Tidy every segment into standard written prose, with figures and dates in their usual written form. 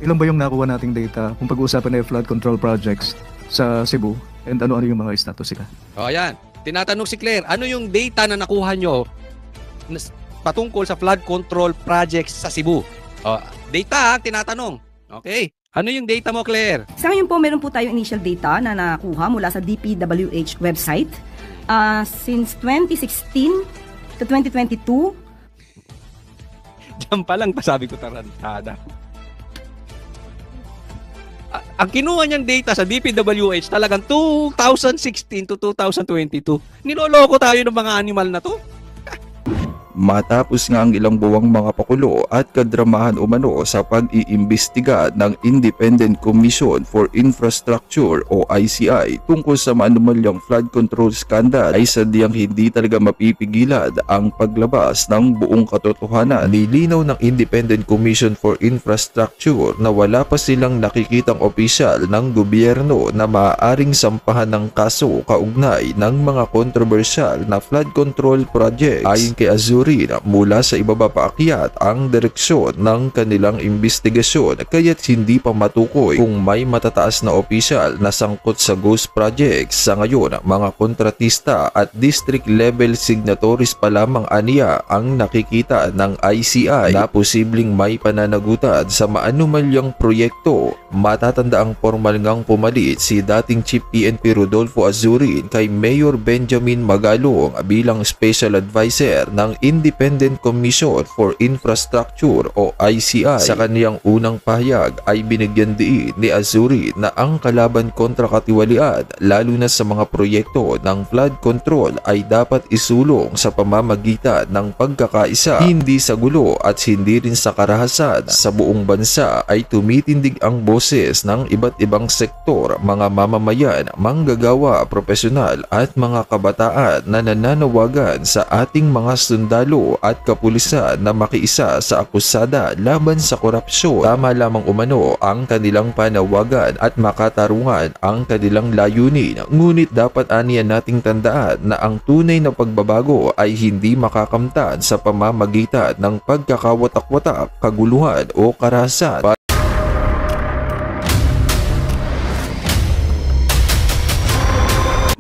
Ilan ba yung nakuha nating data kung pag-uusapan na yung flood control projects sa Cebu and ano-ano yung mga status sila? O ayan, tinatanong si Claire, ano yung data na nakuha nyo patungkol sa flood control projects sa Cebu? O, data tinatanong. Okay. Ano yung data mo, Claire? Sa ngayon po, meron po tayong initial data na nakuha mula sa DPWH website. Since 2016 to 2022. Diyan pa lang, pasabi ko tarantada. Ang kinuha niyang data sa DPWH talagang 2016 to 2022. Niloloko tayo ng mga animal na to. Matapos nga ang ilang buwang mga pakulo at kadramahan umano sa pag-iimbestiga ng Independent Commission for Infrastructure o ICI tungkol sa maanumalyang flood control scandal ay sadyang hindi talaga mapipigilan ang paglabas ng buong katotohanan. Nilinaw ng Independent Commission for Infrastructure na wala pa silang nakikitang opisyal ng gobyerno na maaaring sampahan ng kaso kaugnay ng mga kontrobersyal na flood control projects. Ayon kay Azurin, mula sa ibaba paakyat ang direksyon ng kanilang investigasyon kaya't hindi pa matukoy kung may matataas na opisyal na sangkot sa ghost projects. Sa ngayon, mga kontratista at district level signatories pa lamang aniya ang nakikita ng ICI na posibleng may pananagutan sa maanumalyang proyekto. Matatanda ang formal ngang pumalit si dating Chief PNP Rodolfo Azurin kay Mayor Benjamin Magalong bilang Special Advisor ng Independent Commission for Infrastructure o ICI. Sa kaniyang unang pahayag ay binigyan diin ni Azurin na ang kalaban kontra katiwalian lalo na sa mga proyekto ng flood control ay dapat isulong sa pamamagitan ng pagkakaisa, hindi sa gulo at hindi rin sa karahasan. Sa buong bansa ay tumitindig ang boses ng iba't ibang sektor, mga mamamayan, manggagawa, profesional at mga kabataan na nananawagan sa ating mga sundalo at kapulisan na makiisa sa akusada laban sa korupsyon. Tama lamang umano ang kanilang panawagan at makatarungan ang kanilang layunin. Ngunit dapat aniya nating tandaan na ang tunay na pagbabago ay hindi makakamtan sa pamamagitan ng pagkakawatak-watak, kaguluhan o karahasan.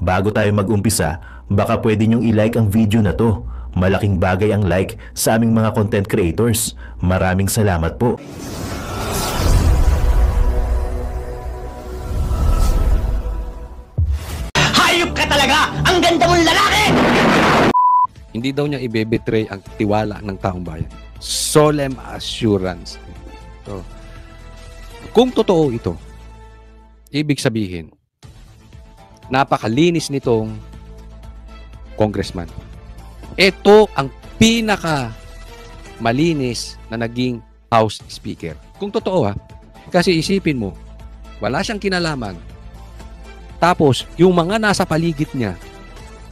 Bago tayo mag-umpisa, baka pwede nyong i-like ang video na to. Malaking bagay ang like sa aming mga content creators. Maraming salamat po. Hayop ka talaga! Ang ganda mong lalaki! Hindi daw niya ibebetray ang tiwala ng taong bayan. Solemn assurance. So, kung totoo ito, ibig sabihin, napakalinis nitong congressman. Ito ang pinaka malinis na naging House Speaker. Kung totoo ha, kasi isipin mo, wala siyang kinalaman. Tapos, yung mga nasa paligid niya,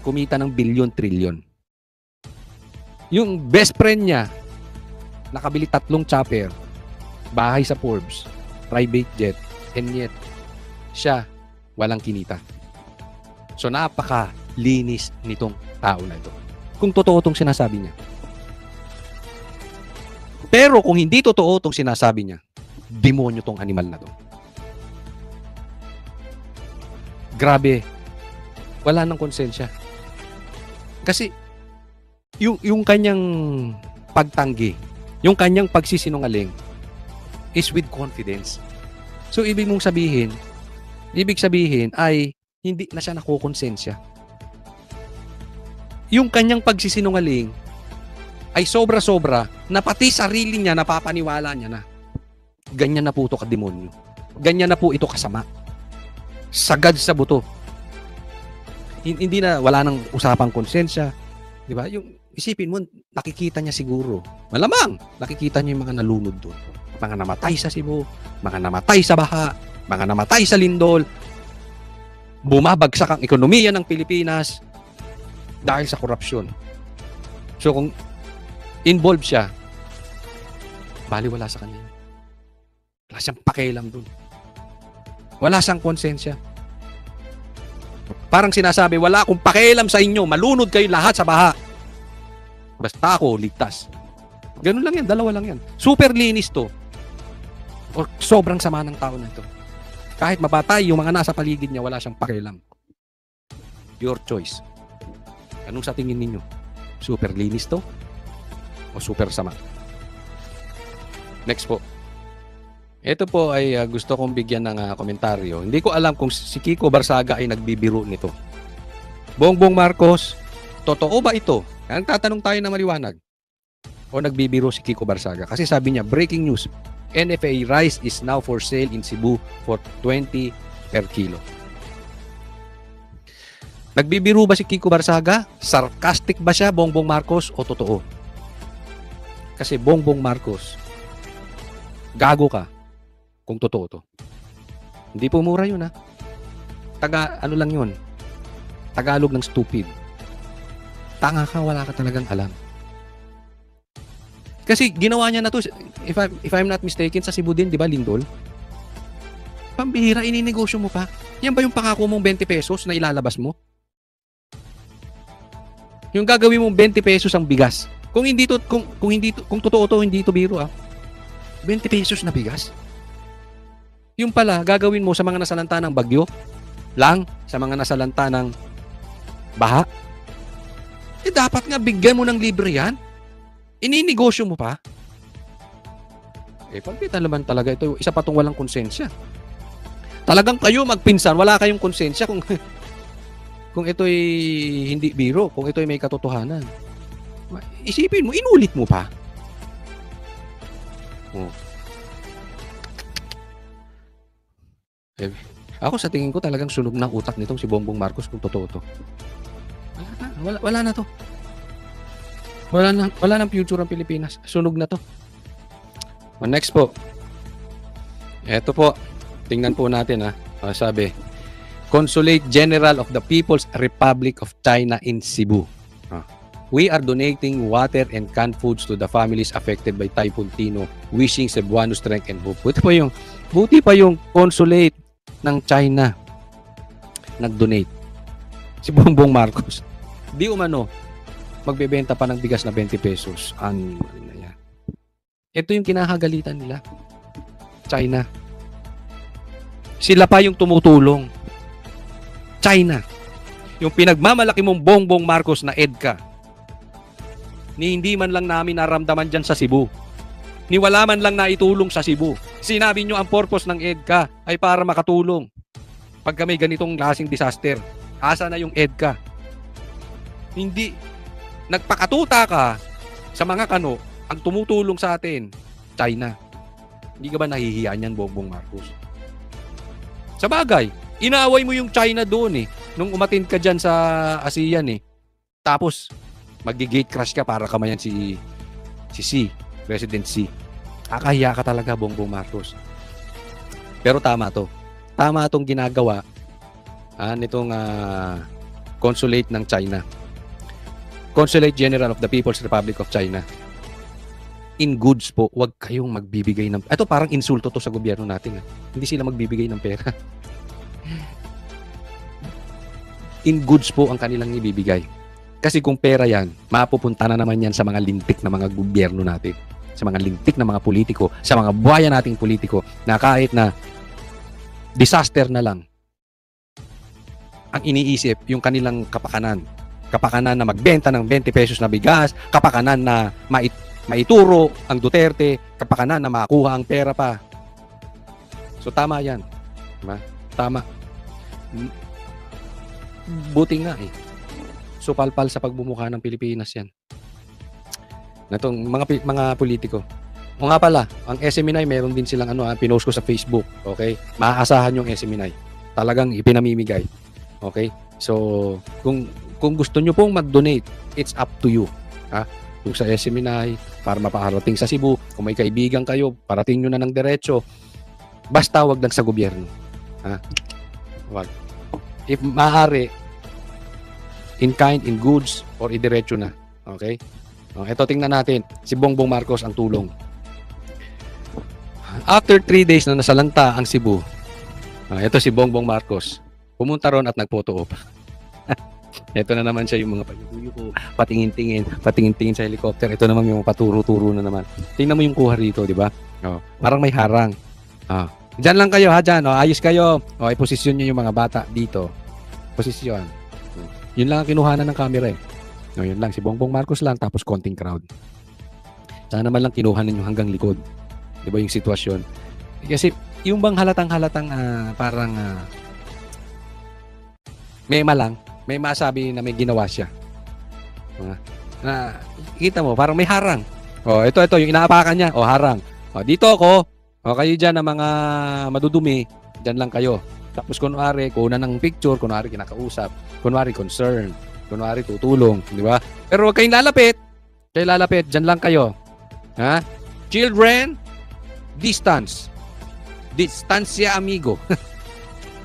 kumita ng bilyon-trilyon. Yung best friend niya, nakabili 3 chopper, bahay sa Forbes, private jet, and yet, siya, walang kinita. So, napaka-linis nitong tao na ito. Kung totoo itong sinasabi niya. Pero kung hindi totoo itong sinasabi niya, demonyo tong animal na to. Grabe. Wala nang konsensya. Kasi yung kanyang pagtanggi, yung kanyang pagsisinungaling is with confidence. So ibig sabihin ay hindi na siya nakukonsensya. Yung kanyang pagsisinungaling ay sobra-sobra na pati sarili niya napapaniwala niya na ganyan na po ito kademonyo. Ganyan na po ito kasama. Sagad sa buto. Hindi na, wala nang usapang konsensya. Di ba? Yung isipin mo, nakikita niya siguro. Malamang, nakikita niya yung mga nalunod doon. Mga namatay sa Cebu, mga namatay sa baha, mga namatay sa lindol. Bumabagsak ang ekonomiya ng Pilipinas dahil sa korupsyon. So kung involved siya, baliwala sa kanya. Wala siyang pakialam dun. Wala siyang konsensya. Parang sinasabi, wala akong pakialam sa inyo, malunod kayo lahat sa baha. Basta ako, ligtas. Ganun lang yan, dalawa lang yan. Super linis to. O sobrang sama ng tao na ito. Kahit mapatay yung mga nasa paligid niya, wala siyang pakialam. Your choice. Anong sa tingin ninyo? Super linis to? O super sama? Next po. Ito po ay gusto kong bigyan ng komentaryo. Hindi ko alam kung si Kiko Barsaga ay nagbibiro nito. Bongbong Marcos, totoo ba ito? Ang tatanong tayo na maliwanag. O nagbibiro si Kiko Barsaga? Kasi sabi niya, breaking news, NFA rice is now for sale in Cebu for 20 per kilo. Nagbibiro ba si Kiko Barsaga? Sarcastic ba siya, Bongbong Marcos, o totoo? Kasi Bongbong Marcos, gago ka kung totoo to. Hindi po mura yun, ha? Ano lang yun? Tagalog ng stupid. Tanga ka, wala ka talagang alam. Kasi ginawa niya na to, if I'm not mistaken, sa Cebu din, di ba, Lindol? Pambihira, ininegosyo mo pa. Yan ba yung pangako mong 20 pesos na ilalabas mo? Yung gagawin mong 20 pesos ang bigas. Kung totoo to, hindi to biro, 20 pesos na bigas. Yung pala, gagawin mo sa mga nasalanta ng bagyo, lang, sa mga nasalanta ng baha. Dapat nga bigyan mo ng libre yan. Ininegosyo mo pa. Pagkita naman talaga ito, isa pa tong walang konsensya. Talagang kayo magpinsan, wala kayong konsensya kung ito'y hindi biro, kung ito'y may katotohanan. Isipin mo, inulit mo pa. Ako sa tingin ko talagang sunog ng utak nitong si Bongbong Marcos kung totoo to. Wala na to. Wala nang future ang Pilipinas. Sunog na to. Next po. Ito po. Tingnan po natin, sabi, Consulate General of the People's Republic of China in Cebu. We are donating water and canned foods to the families affected by Typhoon Tino, wishing Cebuano strength and hope. Buti pa yung consulate ng China nag-donate. Si Bongbong Marcos. Di umano, magbebenta pa ng bigas na 20 pesos. Ano na yan? Ito yung kinahagalitan nila. China. Sila pa yung tumutulong. China. Yung pinagmamalaki mong Bongbong Marcos na EDCA. Ni hindi man lang namin naramdaman dyan sa Cebu. Ni wala man lang naitulong sa Cebu. Sinabi nyo ang purpose ng EDCA ay para makatulong. Pagka may ganitong klaseng disaster, asa na yung EDCA? Hindi. Nagpakatuta ka sa mga kano, ang tumutulong sa atin, China. Hindi ka ba nahihiyan yan, Bongbong Marcos? Sa bagay, inaaway mo yung China doon nung umatin ka dyan sa ASEAN Tapos, mag-gate crash ka para kamayan si Xi, President Xi. Kakahiya ka talaga, Bongbong Marcos. Pero tama to. Tama itong ginagawa nitong consulate ng China. Consulate General of the People's Republic of China. In goods po, huwag kayong magbibigay ng... Ito parang insulto to sa gobyerno natin. Hindi sila magbibigay ng pera. In goods po ang kanilang ibibigay. Kasi kung pera yan, mapupunta na naman yan sa mga lintik na mga gobyerno natin. Sa mga lintik na mga politiko, sa mga buhayan nating politiko na kahit na disaster na lang ang iniisip yung kanilang kapakanan. Kapakanan na magbenta ng 20 pesos na bigas, kapakanan na maituro ang Duterte, kapakanan na makuha ang pera pa. So tama yan. Tama. Buti nga Supalpal sa pagbumukha ng Pilipinas yan. Natong mga politiko. O nga pala, ang SMNI meron din silang pinost ko sa Facebook. Okay? Maaasahan yung SMNI. Talagang ipinamimigay. Okay? So, kung gusto nyo pong mag-donate, it's up to you. Kung sa SMNI, para maparating sa Cebu, kung may kaibigan kayo, parating nyo na ng diretso, basta wag lang sa gobyerno. Wag. If maaari, in kind, in goods, or idiretso na. Okay? Ito tingnan natin, si Bongbong Marcos ang tulong. After 3 days na nasalanta ang Cebu, ito si Bongbong Marcos, pumunta ron at nagphoto op. Ito na naman siya yung mga payuko, patingin-tingin sa helicopter. Ito naman yung paturo-turo na naman. Tingnan mo yung kuha rito, di ba? Parang may harang. Diyan lang kayo ha, dyan. Ayos kayo. Iposisyon nyo yung mga bata dito. Posisyon. Yun lang ang kinuhanan ng camera eh. Yun lang. Si Bongbong Marcos lang tapos konting crowd. Sana naman lang kinuhanan nyo hanggang likod. Di ba yung sitwasyon? Kasi yung bang halatang-halatang parang may malang, may masabi na may ginawa siya. Kita mo, parang may harang. Ito, yung inaapakan niya. Harang. Dito ako. Kayo dyan na mga madudumi, dyan lang kayo. Tapos kunwari, kuna ng picture, kunwari kinakausap, kunwari concern, kunwari tutulong, di ba? Pero huwag kayong lalapit. Dyan lang kayo. Children, distance. Distancia amigo.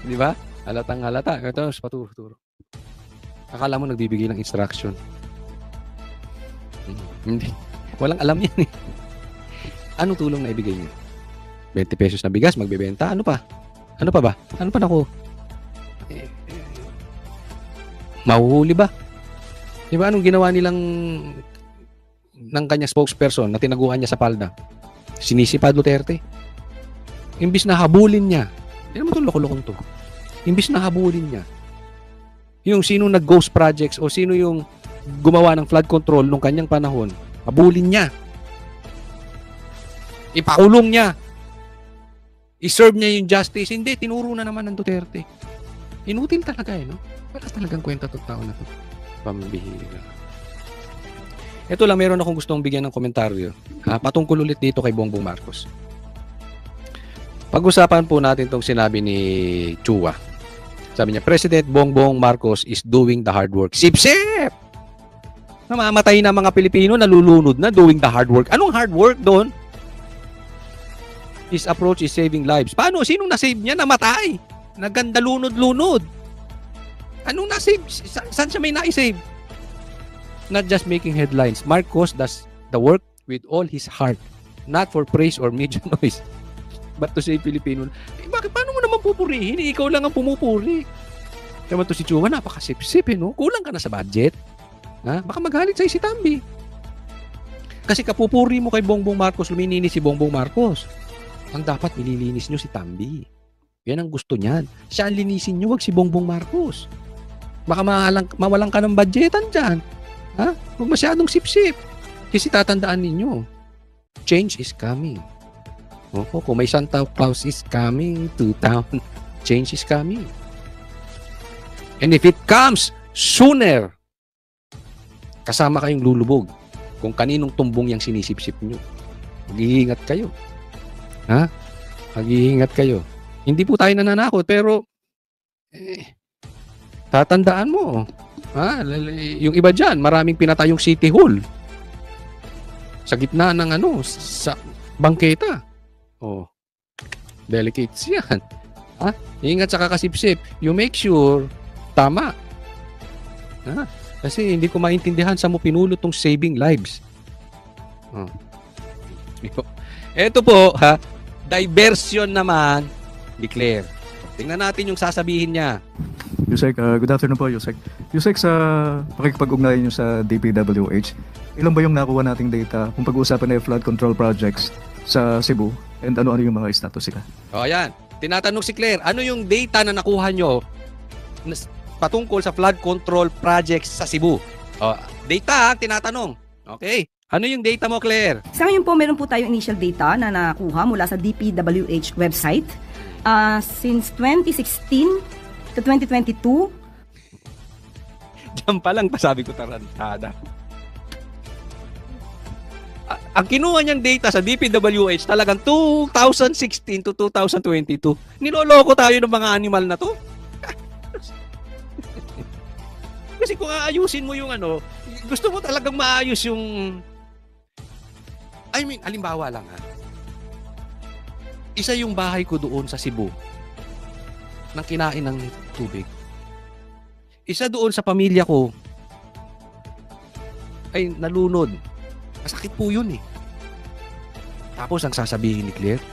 Di ba? Halatang halata. Ito, paturo. Akala mo nagbibigay ng instruction. Hindi. Walang alam yan eh. Anong tulong na ibigay niyo? 20 pesos na bigas, magbebenta. Ano pa? Ano pa naku? Mahuhuli ba? Di ba anong ginawa nilang ng kanyang spokesperson na tinaguan niya sa palda? Sinisipa Duterte. Imbis na habulin niya. Hindi naman itong loko-lokong to. Imbis na habulin niya. Yung sino nag-ghost projects o sino yung gumawa ng flood control nung kanyang panahon, habulin niya. Ipakulong niya. I-serve niya yung justice. Hindi, tinuro na naman ng Duterte. Inutil talaga no? Wala talagang kwenta itong tao na ito. Pambihira. Ito lang, meron akong gustong bigyan ng komentaryo. Patungkol ulit dito kay Bongbong Marcos. Pag-usapan po natin itong sinabi ni Chua. Sabi niya, President Bongbong Marcos is doing the hard work. Sip-sip! Namamatay na mga Pilipino, nalulunod na doing the hard work. Anong hard work doon? His approach is saving lives. Paano? Sinong nasave niya? Namatay. Naganda lunod-lunod. Anong nasave? Saan siya may naisave? Not just making headlines. Marcos does the work with all his heart. Not for praise or media noise. But to save Filipino. Bakit? Paano mo naman pupurihin? Ikaw lang ang pumupuri. Naman to si Chua, napakasip-sip no? Kulang ka na sa budget. Baka magalit sa'yo si Tambi. Kasi kapupuri mo kay Bongbong Marcos, lumininis si Bongbong Marcos. Ang dapat nililinis nyo si Tambi. Yan ang gusto niyan. Siya ang linisin nyo, wag si Bongbong Marcos. Baka mawalan ka ng budgetan dyan. Huwag masyadong sip-sip. Kasi tatandaan ninyo, change is coming. Kung may Santa Claus is coming to town, change is coming. And if it comes sooner, kasama kayong lulubog kung kaninong tumbong yung sinisip-sip nyo. Mag-iingat kayo. Mag-iingat kayo. Hindi po tayo nananakot, pero tatandaan mo. Yung iba dyan, maraming pinatayong City Hall. Sa gitna ng sa bangketa. Delicates yan. Ingat sa kakasip-sip. You make sure, tama. Kasi hindi ko maintindihan sa mo pinulot tong saving lives. Ito po, diversion naman, declare. Tingnan natin yung sasabihin niya. Yusek, good afternoon po, Yusek. Yusek, sa pakikipag-ugnayan nyo sa DPWH, ilan ba yung nakuha nating data kung pag-uusapan na yung flood control projects sa Cebu and ano-ano yung mga status sila? Ayan. Tinatanong si Claire, ano yung data na nakuha nyo patungkol sa flood control projects sa Cebu? Data, tinatanong. Okay. Ano yung data mo, Claire? Sa ngayon po, meron po tayong initial data na nakuha mula sa DPWH website. Since 2016 to 2022. Diyan pa lang, pasabi ko tarantada. Ang kinuha niyang data sa DPWH talagang 2016 to 2022. Niloloko tayo ng mga animal na to. Kasi kung aayusin mo yung gusto mo talagang maayos yung halimbawa lang isa yung bahay ko doon sa Cebu nang kinain ng tubig. Isa doon sa pamilya ko ay nalunod. Masakit po yun Tapos ang sasabihin ni Claire,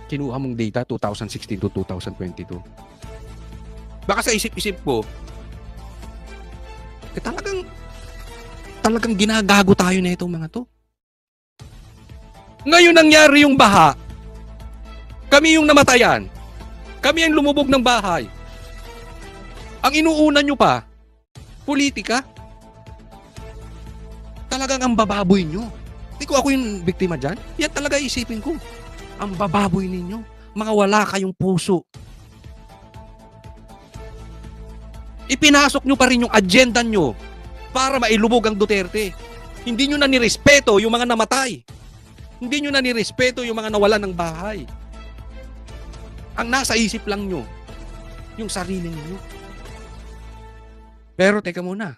kinuha mong data 2016 to 2022. Baka sa isip-isip ko, talagang ginagago tayo na itong mga to. Ngayon nangyari yung baha. Kami yung namatayan. Kami ang lumubog ng bahay. Ang inuuna nyo pa, politika. Talagang ang bababoy nyo. Hindi ko ako yung biktima dyan. Yan talaga isipin ko. Ang bababoy ninyo. Mga wala kayong puso. Ipinasok nyo pa rin yung agenda nyo para mailubog ang Duterte. Hindi nyo na nirespeto yung mga namatay. Hindi nyo na nirespeto yung mga nawalan ng bahay. Ang nasa isip lang nyo, yung sarili ninyo. Pero teka muna.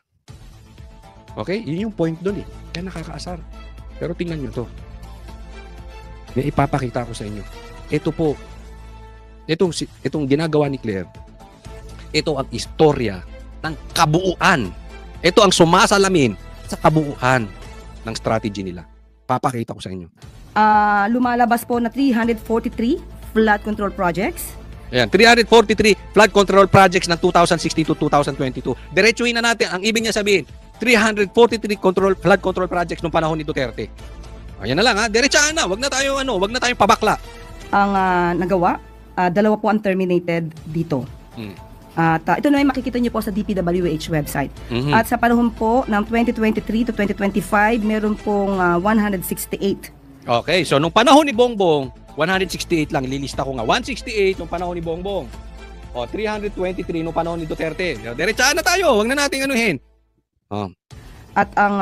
Okay? Yun yung point doon eh. Kaya nakakaasar. Pero tingnan nyo to. May ipapakita ko sa inyo. Ito po, itong ginagawa ni Claire, ito ang istorya ng kabuuan. Ito ang sumasalamin sa kabuuan ng strategy nila. Papakita ko sa inyo. Lumalabas po na 343 flood control projects. Ayan, 343 flood control projects ng 2016 to 2022. Diretsuhin na natin. Ang ibig niya sabihin, 343 flood control projects nung panahon ni Duterte. Ayan na lang ha. Diretsahan na. Wag na tayong pabakla. Ang nagawa, dalawa po ang terminated dito. At ito na yung makikita niyo po sa DPWH website. Mhm. At sa panahon po ng 2023 to 2025, meron pong 168. Okay, so nung panahon ni Bongbong, 168 lang. Ililista ko nga. 168 nung panahon ni Bongbong. O, 323 nung panahon ni Duterte. Diretsahan na tayo. Wag na nating anuhin. At ang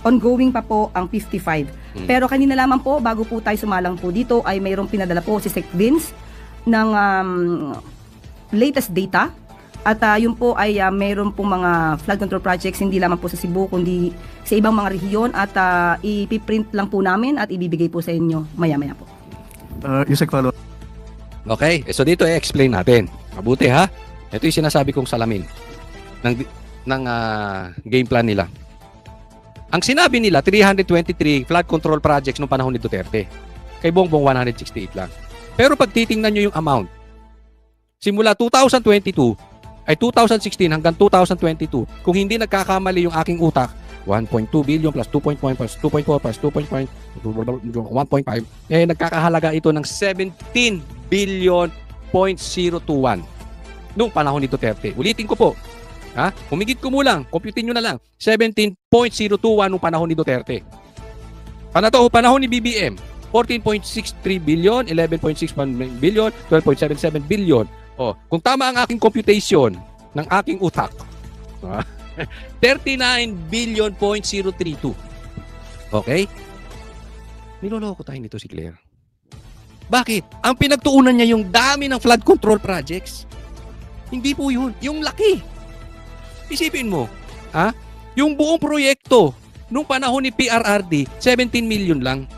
ongoing pa po ang 55. Pero kanina lamang po, bago po tayo sumalang po dito, ay mayroong pinadala po si Sec Vince ng latest data. At yun po ay mayroon pong mga flood control projects hindi lamang po sa Cebu kundi sa ibang mga rehiyon at ipiprint lang po namin at ibibigay po sa inyo maya-maya po. Yusek, follow. Okay, so dito i-explain natin. Mabuti ha. Ito yung sinasabi kong salamin ng game plan nila. Ang sinabi nila, 323 flood control projects nung panahon ni Duterte. Kay Bongbong, 168 lang. Pero pag titingnan nyo yung amount, simula 2022 ay 2016 hanggang 2022, kung hindi nagkakamali yung aking utak, 1.2 billion plus 2.1 plus 2.4 plus 1.5, nagkakahalaga ito ng 17 billion .021 nung panahon ni Duterte. Ulitin ko po. Ha? Humigit ko lang, computin nyo na lang. 17.021 nung panahon ni Duterte. Panahon ni BBM, 14.63 billion, 11.61 billion, 12.77 billion. Oh, kung tama ang aking computation ng aking utak, 39 billion .032. Okay? Niloloko tayo nito si Claire. Bakit? Ang pinagtuunan niya yung dami ng flood control projects. Hindi po yun. Yung laki. Isipin mo, yung buong proyekto nung panahon ni PRRD, 17 billion lang.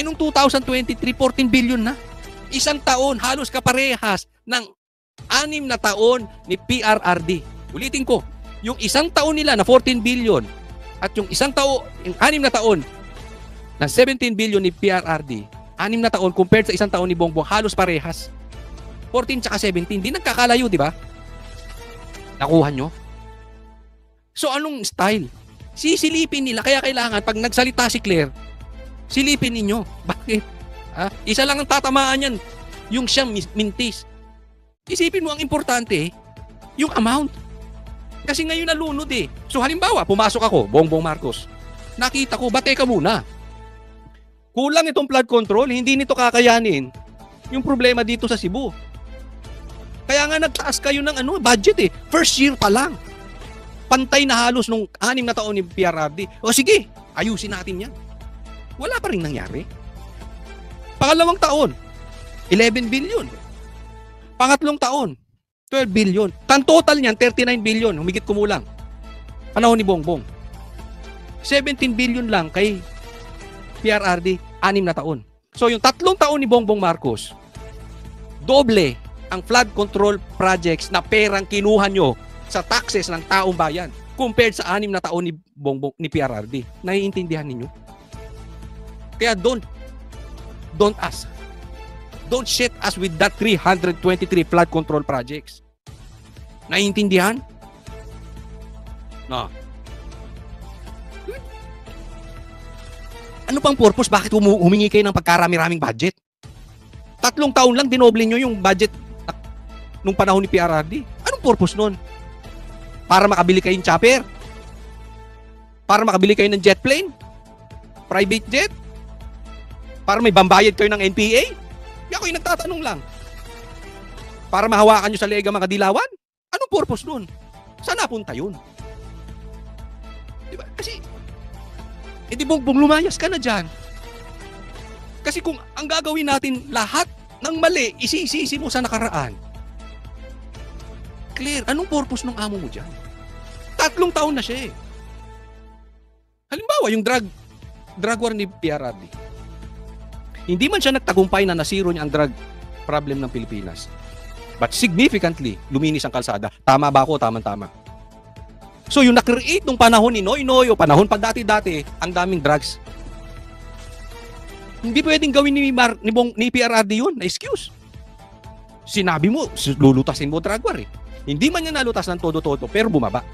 Nung 2023, 14 billion na. Isang taon, halos kaparehas ng 6 na taon ni PRRD. Ulitin ko, yung isang taon nila na 14 billion at yung yung 6 na taon na 17 billion ni PRRD, 6 na taon compared sa isang taon ni Bongbong, halos parehas. 14 tsaka 17, di nagkakalayo, di ba? Nakuha nyo? So anong style? Sisilipin nila. Kaya kailangan pag nagsalita si Claire, silipin ninyo. Bakit? Isa lang ang tatamaan yan. Yung siyang mintis. Isipin mo ang importante, yung amount. Kasi ngayon nalunod eh. So halimbawa, pumasok ako, Bongbong Marcos. Nakita ko, teka muna. Kulang itong flood control, hindi nito kakayanin yung problema dito sa Cebu. Kaya nga nagtaas kayo ng budget eh. First year pa lang. Pantay na halos nung 6 na taon ni PRRD. O sige, ayusin natin yan. Wala pa rin nangyari. Pangalawang taon, 11 billion. Pangatlong taon, 12 billion. Tan total niyan, 39 billion. Humigit kumulang. Panahon ni Bongbong. 17 billion lang kay PRRD, 6 na taon. So yung 3 taon ni Bongbong Marcos, doble ang flood control projects na perang kinuha nyo sa taxes ng taong bayan compared sa 6 na taon ni Bongbong ni PRRD. Naiintindihan ninyo? Kaya don't ask. Don't shit us with that 323 flood control projects. Naiintindihan? No. Ano pang purpose? Bakit humingi kayo ng pagkarami-raming budget? 3 taon lang, dinoble nyo yung budget nung panahon ni PRRD. Anong purpose nun? Para makabili kayo ng chopper? Para makabili kayo ng jet plane? Private jet? Para may bambayad kayo ng NPA? Ako yung nagtatanong lang. Para mahawakan nyo sa leeg ang mga dilawan? Anong purpose nun? Saan napunta yun? Diba? Kasi, di Bongbong, lumayas ka na dyan. Kasi kung ang gagawin natin lahat ng mali, isisisi mo sa nakaraan. Claire, anong purpose ng amo mo dyan? 3 taon na siya eh. Halimbawa, yung drug war ni PRRD. Hindi man siya nagtagumpay na nasiro niya ang drug problem ng Pilipinas. But significantly, luminis ang kalsada. Tama ba ako? Tama-tama. So yung na-create nung panahon ni Noynoy o panahon pa dati-dati, ang daming drugs. Hindi pwedeng gawin ni PRRD yun na excuse. Sinabi mo, lulutasin mo drug war eh. Hindi man niya nalutas ng todo-todo, pero bumaba.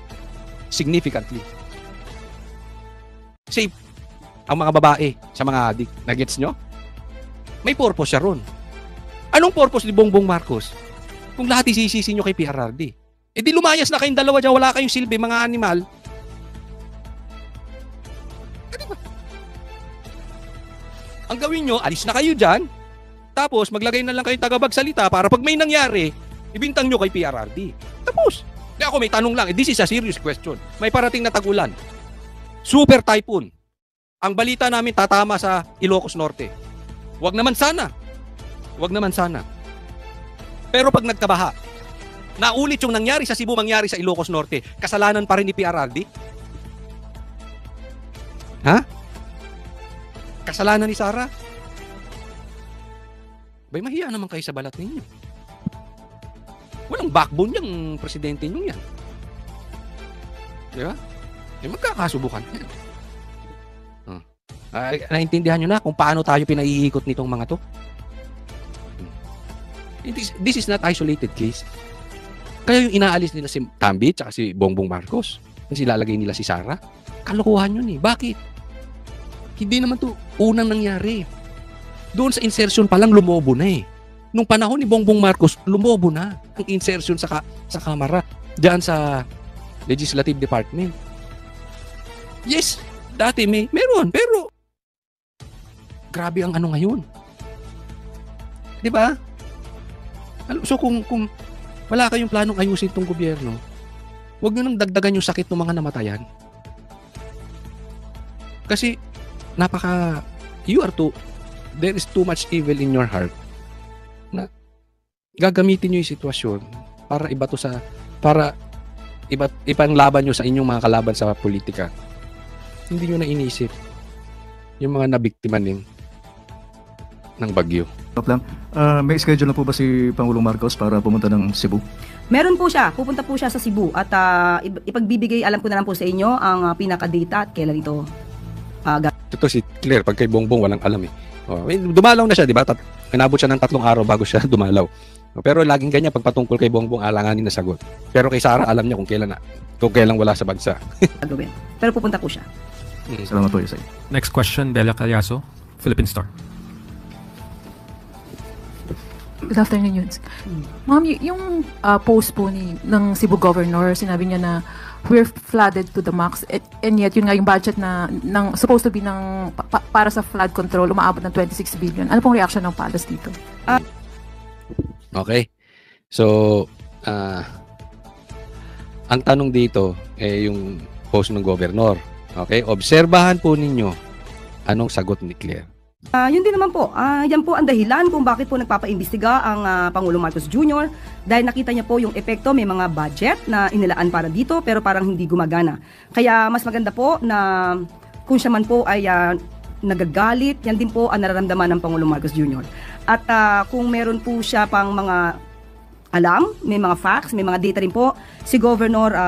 Significantly. Save ang mga babae sa mga adik. Nagets nyo? May purpose siya ron. Anong purpose ni Bongbong Marcos? Kung lahat isisisi nyo kay PRRD. Eh di lumayas na kayong dalawa dyan, wala kayong silbi, mga animal. Diba? Ang gawin nyo, alis na kayo dyan, tapos maglagay na lang kayong tagapagsalita para pag may nangyari, ibintang nyo kay PRRD. Tapos, di ako may tanong lang, this is a serious question. May parating na tag-ulan. Super typhoon. Ang balita namin tatama sa Ilocos Norte. Wag naman sana. Wag naman sana. Pero pag nagkabaha, naulit yung nangyari sa Cebu, mangyari sa Ilocos Norte, kasalanan pa rin ni PRRD? Ha? Kasalanan ni Sara? Bay, mahiya naman kayo sa balat ninyo. Walang backbone yung presidente nyo yan. Di ba? Eh, magkakasubukan yan. Naintindihan nyo na kung paano tayo pinaiikot nitong mga to? This is not isolated case. Kaya yung inaalis nila si Tambit at si Bongbong Marcos, yung silalagay nila si Sara, kalokohan yun eh. Bakit? Hindi naman to unang nangyari. Doon sa insertion pa lang lumobo na eh. Nung panahon ni Bongbong Marcos, lumobo na ang insertion sa Kamara, diyan sa Legislative Department. Yes, dati meron, pero grabe ang ano ngayon. Di ba? So kung wala kayong planong ayusin itong gobyerno, huwag nyo nang dagdagan yung sakit ng mga namatayan. Kasi there is too much evil in your heart na gagamitin nyo yung sitwasyon para ipanglaban nyo sa inyong mga kalaban sa politika. Hindi nyo na inisip yung mga nabiktima ng bagyo. Lang. May schedule na po ba si Pangulong Marcos para pumunta ng Cebu? Meron po siya. Pupunta po siya sa Cebu at ipagbibigay, alam ko na lang po sa inyo ang pinaka-data at kailan ito Ito si Claire, pag kay Bongbong walang alam eh. Dumalaw na siya, di ba? Inabot siya ng 3 araw bago siya dumalaw. Pero laging ganyan, pag patungkol kay Bongbong, alanganin na sagot. Pero kay Sara, alam niya kung kailan wala sa bansa. Pero pupunta po siya. Salamat po, Yusek. Next question, Bella Callaso, Philippine Star. Good afternoon, Yudes. Ma'am, yung post po ng Cebu Governor, sinabi niya na we're flooded to the max and yet yun nga yung budget na supposed to be para sa flood control umaabot ng 26 billion. Ano pong reaction ng Palace dito? Okay. So, ang tanong dito yung post ng Governor. Okay? Obserbahan po ninyo anong sagot ni Claire. Yun din naman po, yan po ang dahilan kung bakit po nagpapaimbestiga ang Pangulong Marcos Jr. dahil nakita niya po yung epekto, may mga budget na inilaan para dito pero parang hindi gumagana. Kaya mas maganda po na kung siya man po ay nagagalit, yan din po ang nararamdaman ng Pangulong Marcos Jr. At kung meron po siya pang mga alam, may mga facts, may mga data rin po, si Governor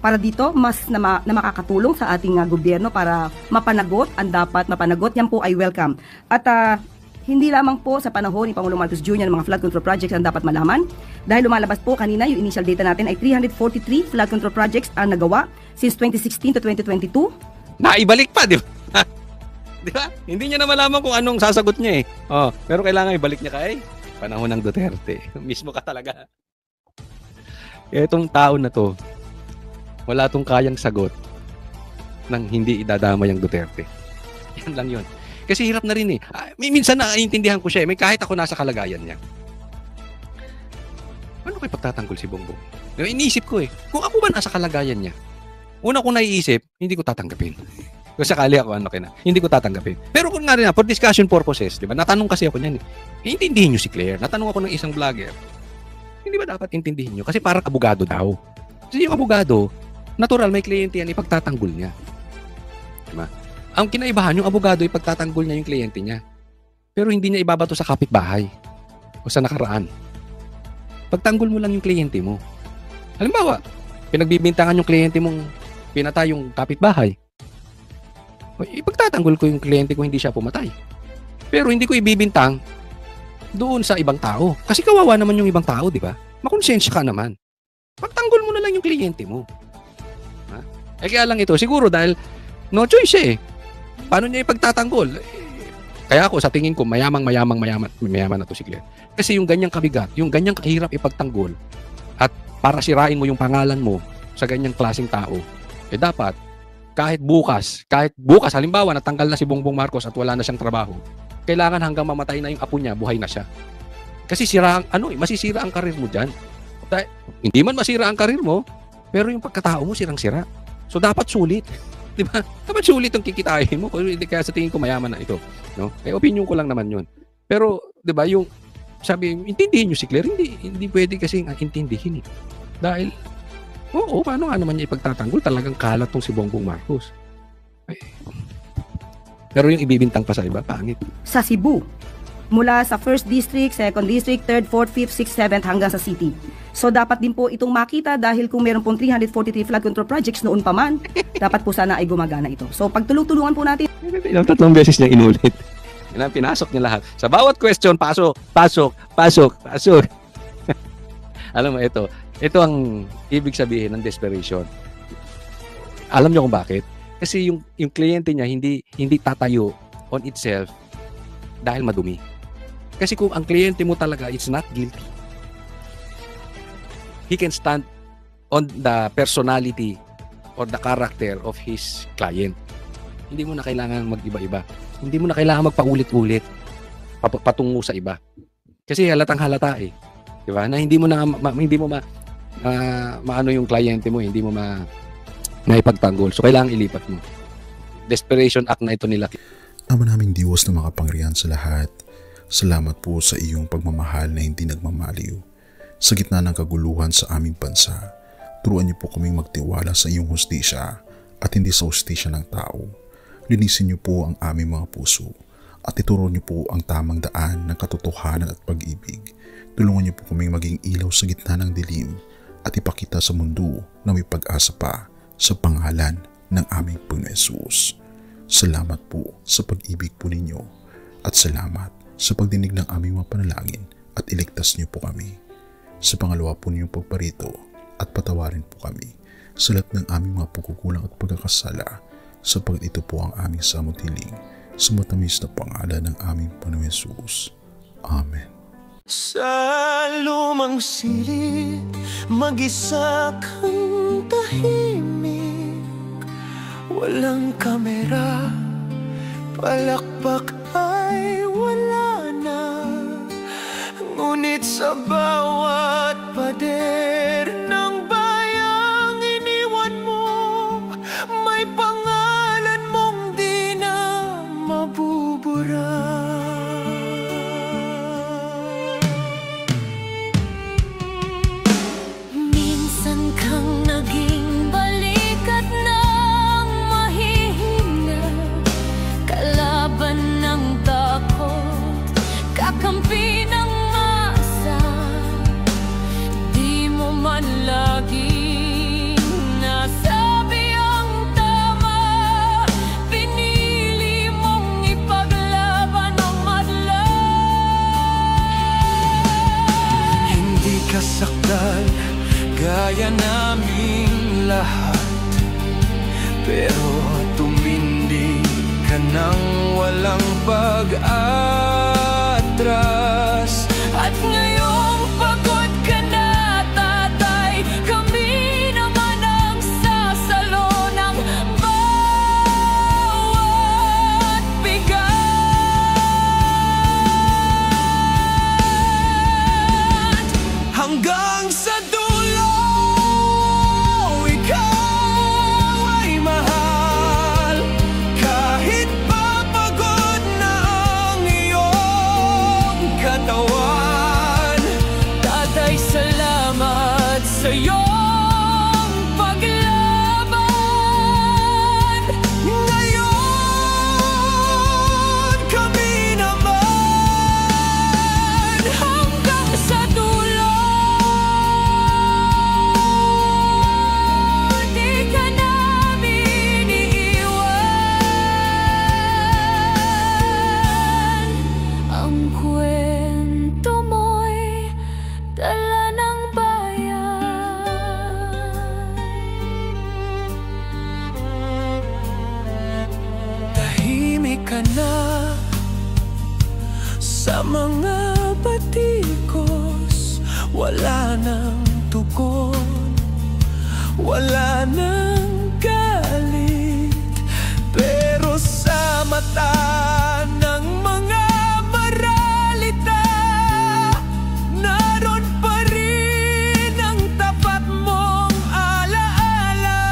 para dito mas na makakatulong sa ating gobyerno para mapanagot ang dapat mapanagot, yan po ay welcome. At hindi lamang po sa panahon ni Pangulong Marcos Jr. ng mga flood control projects ang dapat malaman dahil lumalabas po kanina yung initial data natin ay 343 flood control projects ang nagawa since 2016 to 2022. Naibalik pa, di ba? Di ba? Hindi niya na malaman kung anong sasagot niya eh. Oh, pero kailangan ibalik niya kay panahon ng Duterte. Mismo ka talaga. Etong tao na to, wala tong kayang sagot nang hindi idadamay ang Duterte. Yan lang yun. Kasi hirap na rin eh. Minsan naiintindihan ko siya eh. May kahit ako nasa kalagayan niya. Ano kayo pagtatanggol si Bongbong? Iniisip ko eh. Kung ako ba nasa kalagayan niya, una kong naiisip, hindi ko tatanggapin. Kung sakali ako, hindi ko tatanggapin. Pero kung nga rin for discussion purposes, di ba? Natanong kasi ako niyan eh. Intindihin niyo si Claire. Natanong ako ng isang vlogger. Hindi ba dapat intindihin niyo? Kasi parang abogado daw. Kasi yung abogado, natural may kliyente yan, ipagtatanggol niya. Diba? Ang kinaibahan, yung abogado ipagtatanggol niya yung kliyente niya. Pero hindi niya ibabato sa kapitbahay o sa nakaraan. Pagtanggol mo lang yung kliyente mo. Halimbawa, pinagbibintangan yung kliyente mong pinatay yung kapitbahay. Ipagtatanggol ko yung kliyente ko hindi siya pumatay. Pero hindi ko ibibintang doon sa ibang tao. Kasi kawawa naman yung ibang tao, di ba? Makonsensya ka naman. Pagtanggol mo na lang yung kliyente mo. Ha? Eh kaya lang ito, siguro dahil no choice eh. Paano niya ipagtatanggol? Kaya ako sa tingin ko mayaman na to si Claire. Kasi yung ganyang kabigat, yung ganyang kahirap ipagtanggol at para sirain mo yung pangalan mo sa ganyang klaseng tao, eh dapat kahit bukas halimbawa natanggal na si Bongbong Marcos at wala na siyang trabaho, kailangan hanggang mamatay na yung apo niya, buhay na siya. Kasi masisira ang karir mo diyan. Hindi man masira ang karir mo, pero yung pagkatao mo sirang-sira. So dapat sulit. 'Di ba? Dapat sulit ang kikitain mo. Kaya sa tingin ko mayaman na ito, no? Eh opinion ko lang naman 'yun. Pero 'di ba yung sabi, intindihin niyo si Claire, hindi pwede kasi intindihin eh. Dahil paano nga naman niya ipagtatanggol? Talagang kalat tong si Bongbong Marcos. Ay. Pero yung ibibintang pa sa iba, pangit. Sa Cebu, mula sa 1st District, 2nd District, 3rd, 4th, 5th, 6th, 7th hanggang sa city. So dapat din po itong makita dahil kung meron pong 343 flood control projects noon pa man, dapat po sana ay gumagana ito. So pagtulong-tulungan po natin. Ilang 3 beses niya inulit. Yan ang pinasok niya lahat. Sa bawat question, pasok. Alam mo, ito ang ibig sabihin ng desperation. Alam niyo kung bakit? Kasi yung kliyente niya hindi tatayo on itself dahil madumi. Kasi kung ang kliyente mo talaga is not guilty, he can stand on the personality or the character of his client. Hindi mo na kailangan mag-iba-iba. Hindi mo na kailangan magpaulit-ulit patungo sa iba. Kasi halatang halata eh. 'Di ba? Na hindi mo maano yung kliyente mo, hindi mo maipagtanggol. So kailangan ilipat mo. Desperation act na ito nila. Ama naming Diyos na makapangyarihan sa lahat, salamat po sa iyong pagmamahal na hindi nagmamaliw. Sa gitna ng kaguluhan sa aming bansa, turuan niyo po kaming magtiwala sa iyong hustisya at hindi sa hustisya ng tao. Linisin niyo po ang aming mga puso at ituro niyo po ang tamang daan ng katotohanan at pag-ibig. Tulungan niyo po kaming maging ilaw sa gitna ng dilim at ipakita sa mundo na may pag-asa pa sa pangalan ng aming Panginoon Hesus. Salamat po sa pag-ibig po ninyo at salamat sa pagdinig ng aming mga panalangin at iligtas niyo po kami. Sa pangalawa po ninyong pagparito at patawarin po kami sa lahat ng aming mga pagkukulang at pagkakasala sapagkat ito po ang aming samutiling sa matamis na pangalan ng aming Panginoon Hesus. Amen. Sa lumang silid, mag-isa kang tahimik. Walang kamera, palakpak ay wala na. Ngunit sa bawat pader ng bayang iniwan mo, may pangalan mong di na mabubura. Kakampi ng masa, di mo man laging nasabi ang tama. Pinili mong ipaglaban ang madla. Hindi ka sakdal gaya naming lahat, pero tumindi ka ka nang walang pag-atras. At ngayong pagod ka na, tatay, kami naman ang sasalo ng bawat bigat. Hanggang sa dulo, ikaw ay mahal. Kahit papagod na ang iyong katawan. Tatay, salamat sa iyong paglaban. Ngayon, kami naman Hanggang sa dulo, di ka namin iiwan. Ang kwento mo'y dala ng bayan. tahimik ka na sa mga batikos. Wala nang tugon, wala nang galit, pero sa mata ng mga maralita, naroon pa rin ang tapat mong alaala.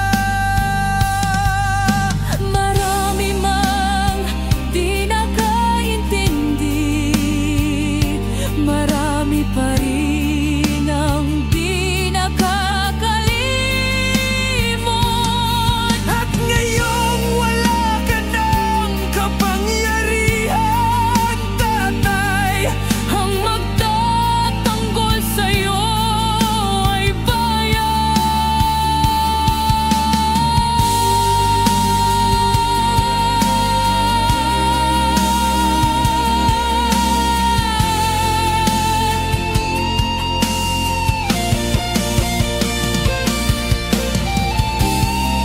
Marami mang di nakaintindi, marami pa rin ang di nakakalimot. At ngayong wala ka ng kapangyarihan, tatay, Ang magtatanggol sa'yo ay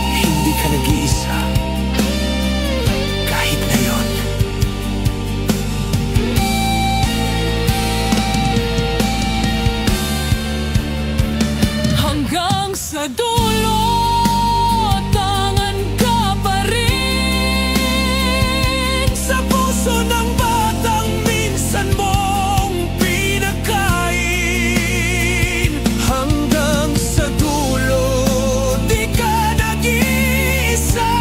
hindi ka nag-iisa. Kahit ngayon, hanggang sa dulo, tangan ka pa rin sa puso ng batang minsan mong pinakain. Hanggang sa dulo, di ka nag-iisa.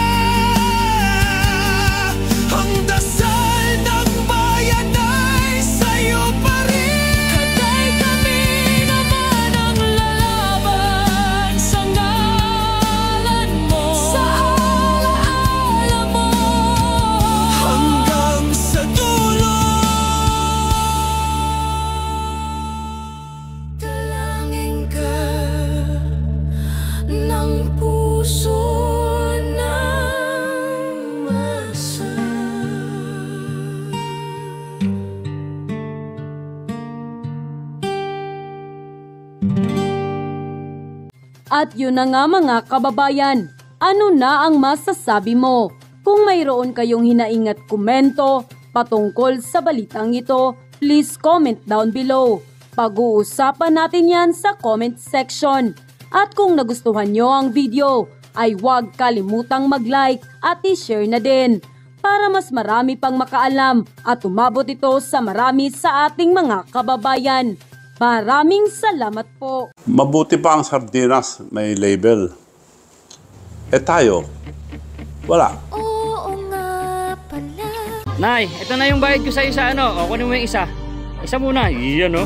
Ang dasal ng bayan ay sa'yo pa rin. Tatay, kami naman ang lalaban sa ngalan mo, sa alaala mo. Hanggang sa dulo, Dalangin ka ng puso ng masa. At yun na nga mga kababayan, ano na ang masasabi mo? Kung mayroon kayong hinaing at komento patungkol sa balitang ito, please comment down below. Pag-uusapan natin yan sa comment section. At kung nagustuhan nyo ang video, ay huwag kalimutang mag-like at i-share na din para mas marami pang makaalam at umabot ito sa marami sa ating mga kababayan. Maraming salamat po. Mabuti pa ang sardinas, may label. Eh tayo, wala. Oo nga pala. Nay, ito na yung bayad ko sa isa, ano? O, kunin mo yung isa. Isa muna, iyan, no?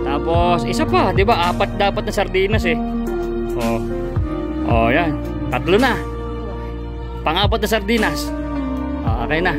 Tapos, isa pa, di ba? 4 dapat na sardinas, eh. O, yan. 3 na. Pang-4 na sardinas. O, okay na.